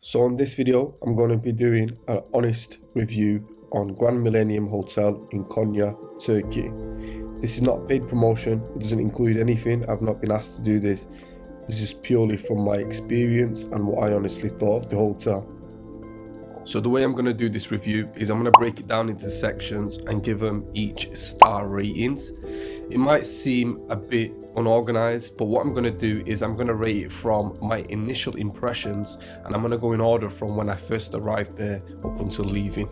So in this video, I'm going to be doing an honest review on Grand Millennium Hotel in Konya, Turkey. This is not a paid promotion, it doesn't include anything, I've not been asked to do this. This is purely from my experience and what I honestly thought of the hotel. So the way I'm going to do this review is I'm going to break it down into sections and give them each star ratings. It might seem a bit unorganized, but what I'm going to do is I'm going to rate it from my initial impressions, and I'm going to go in order from when I first arrived there up until leaving.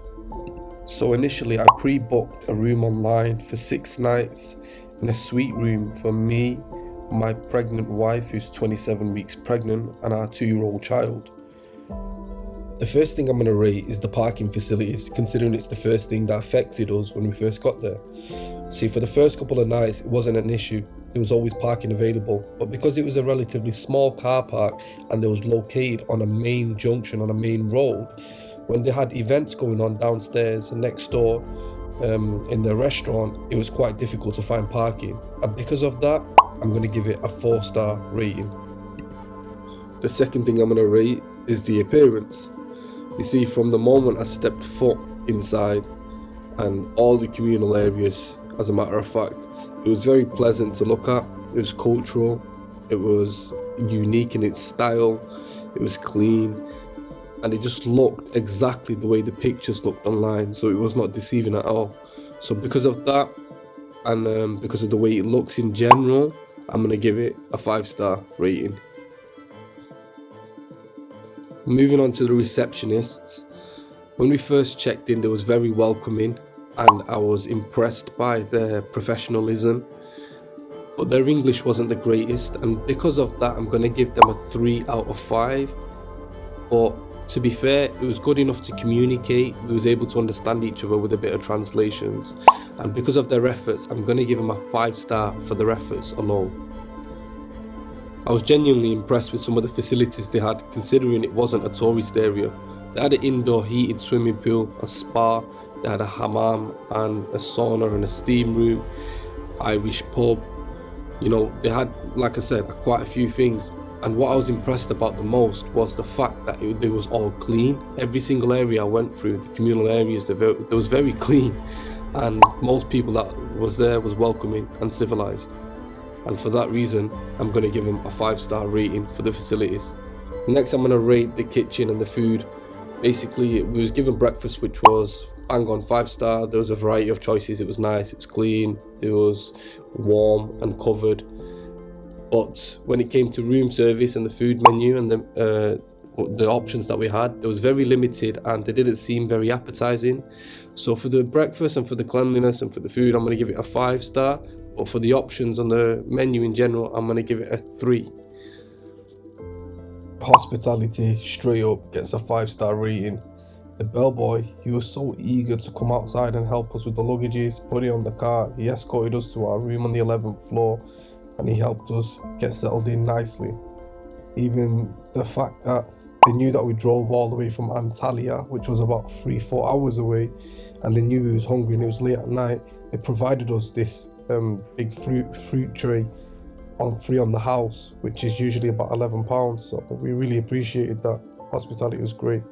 So initially I pre-booked a room online for 6 nights in a suite room for me, my pregnant wife who's 27 weeks pregnant, and our 2-year-old child. The first thing I'm going to rate is the parking facilities, considering it's the first thing that affected us when we first got there. See, for the first couple of nights it wasn't an issue, there was always parking available, but because it was a relatively small car park and it was located on a main junction, on a main road, when they had events going on downstairs and next door in the restaurant, it was quite difficult to find parking, and because of that I'm going to give it a 4-star rating. The second thing I'm going to rate is the appearance. You see, from the moment I stepped foot inside and all the communal areas, as a matter of fact, it was very pleasant to look at. It was cultural, it was unique in its style, it was clean, and it just looked exactly the way the pictures looked online, so it was not deceiving at all. So because of that, and because of the way it looks in general, I'm going to give it a 5-star rating. Moving on to the receptionists. When we first checked in, they was very welcoming and I was impressed by their professionalism, but their English wasn't the greatest, and because of that I'm going to give them a 3 out of 5. But to be fair, it was good enough to communicate, we was able to understand each other with a bit of translations, and because of their efforts I'm going to give them a 5-star for their efforts alone. I was genuinely impressed with some of the facilities they had, considering it wasn't a tourist area. They had an indoor heated swimming pool, a spa, they had a hammam and a sauna and a steam room, Irish pub. You know, they had, like I said, quite a few things. And what I was impressed about the most was the fact that it was all clean. Every single area I went through, the communal areas, it was very clean. And most people that was there was welcoming and civilized. And for that reason, I'm going to give them a 5-star rating for the facilities. Next, I'm going to rate the kitchen and the food. Basically, we was given breakfast which was bang on 5-star. There was a variety of choices, it was nice, it was clean, it was warm and covered. But when it came to room service and the food menu and the options that we had, it was very limited and they didn't seem very appetizing. So for the breakfast and for the cleanliness and for the food, I'm going to give it a 5-star. But for the options on the menu in general, I'm going to give it a 3. Hospitality, straight up, gets a 5-star rating. The bellboy, he was so eager to come outside and help us with the luggages, put it on the car. He escorted us to our room on the 11th floor and he helped us get settled in nicely. Even the fact that they knew that we drove all the way from Antalya, which was about 3-4 hours away, and they knew we was hungry and it was late at night, they provided us this big fruit tray free on the house, which is usually about £11, so we really appreciated that. Hospitality was great.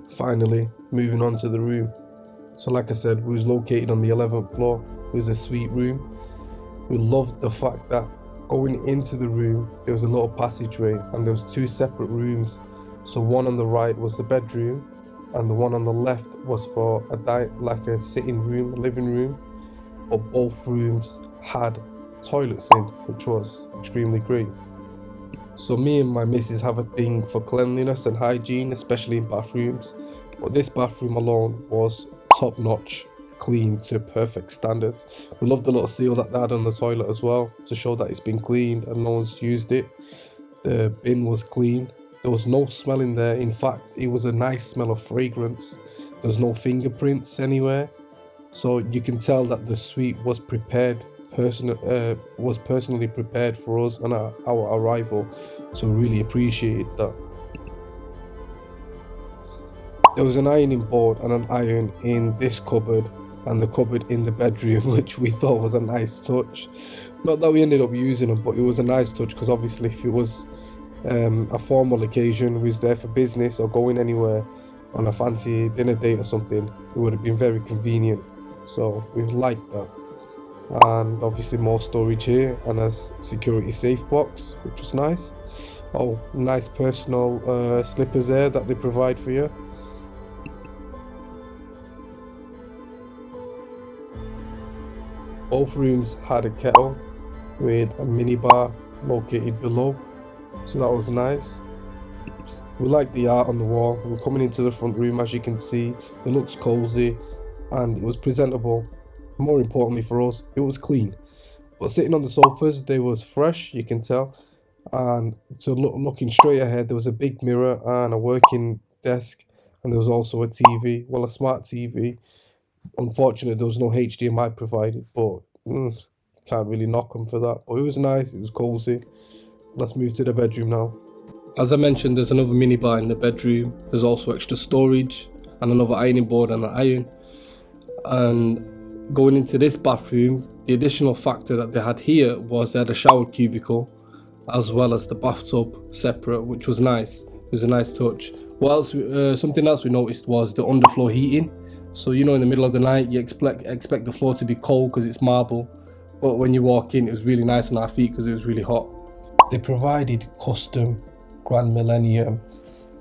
Finally, moving on to the room. So like I said, we was located on the 11th floor. It was a suite room. We loved the fact that going into the room there was a little passageway and there was 2 separate rooms. So one on the right was the bedroom and the one on the left was for like a sitting room, a living room. But both rooms had toilets in, which was extremely great. So me and my missus have a thing for cleanliness and hygiene, especially in bathrooms, but this bathroom alone was top notch, clean to perfect standards. We love the little seal that they had on the toilet as well, to show that it's been cleaned and no one's used it. The bin was clean, there was no smell in there. In fact, it was a nice smell of fragrance. There was no fingerprints anywhere. So you can tell that the suite was personally prepared for us on our arrival. So we really appreciated that. There was an ironing board and an iron in this cupboard and the cupboard in the bedroom, which we thought was a nice touch. Not that we ended up using them, but it was a nice touch because obviously if it was a formal occasion, we was there for business or going anywhere on a fancy dinner date or something, it would have been very convenient. So we liked that. And obviously more storage here and a security safe box, which was nice. Oh, nice personal slippers there that they provide for you. Both rooms had a kettle with a minibar located below, so that was nice. We like the art on the wall. We're coming into the front room, as you can see, it looks cozy and it was presentable. More importantly for us, it was clean. But sitting on the sofas, they was fresh, you can tell. And looking straight ahead, there was a big mirror and a working desk, and there was also a TV, well, a smart TV. Unfortunately, there was no HDMI provided, but can't really knock them for that. But it was nice, it was cozy. Let's move to the bedroom now. As I mentioned, there's another minibar in the bedroom. There's also extra storage and another ironing board and an iron. And going into this bathroom, the additional factor that they had here was they had a shower cubicle as well as the bathtub separate, which was nice. It was a nice touch. What else? Something else we noticed was the underfloor heating. So you know, in the middle of the night, you expect the floor to be cold because it's marble, but when you walk in, it was really nice on our feet because it was really hot. They provided custom Grand Millennium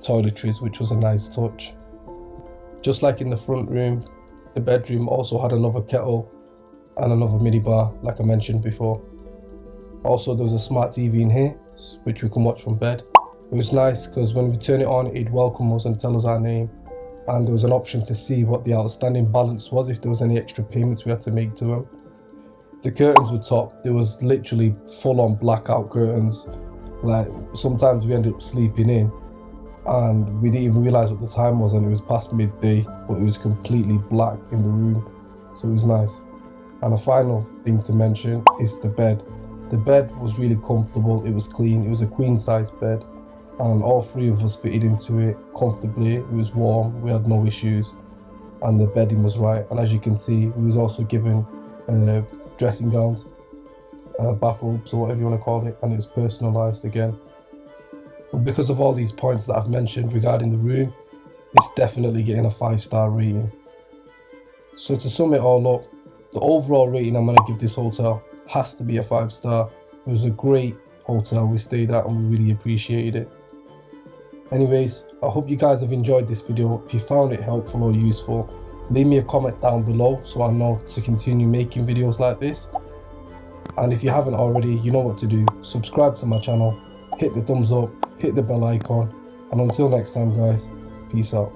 toiletries, which was a nice touch. Just like in the front room, the bedroom also had another kettle and another minibar, like I mentioned before. Also, there was a smart TV in here, which we can watch from bed. It was nice because when we turn it on, it'd welcome us and tell us our name. And there was an option to see what the outstanding balance was if there was any extra payments we had to make to them. The curtains were top. There was literally full-on blackout curtains. Like, sometimes we ended up sleeping in and we didn't even realise what the time was, and it was past midday, but it was completely black in the room, so it was nice. And a final thing to mention is the bed. The bed was really comfortable, it was clean, it was a queen size bed, and all three of us fitted into it comfortably. It was warm, we had no issues, and the bedding was right. And as you can see, we was also given dressing gowns, bathrobes or whatever you want to call it, and it was personalised again. And because of all these points that I've mentioned regarding the room, it's definitely getting a 5-star rating. So to sum it all up, the overall rating I'm going to give this hotel has to be a 5-star. It was a great hotel we stayed at and we really appreciated it. Anyways, I hope you guys have enjoyed this video. If you found it helpful or useful, leave me a comment down below so I know to continue making videos like this. And if you haven't already, you know what to do. Subscribe to my channel, hit the thumbs up, hit the bell icon, and until next time guys, peace out.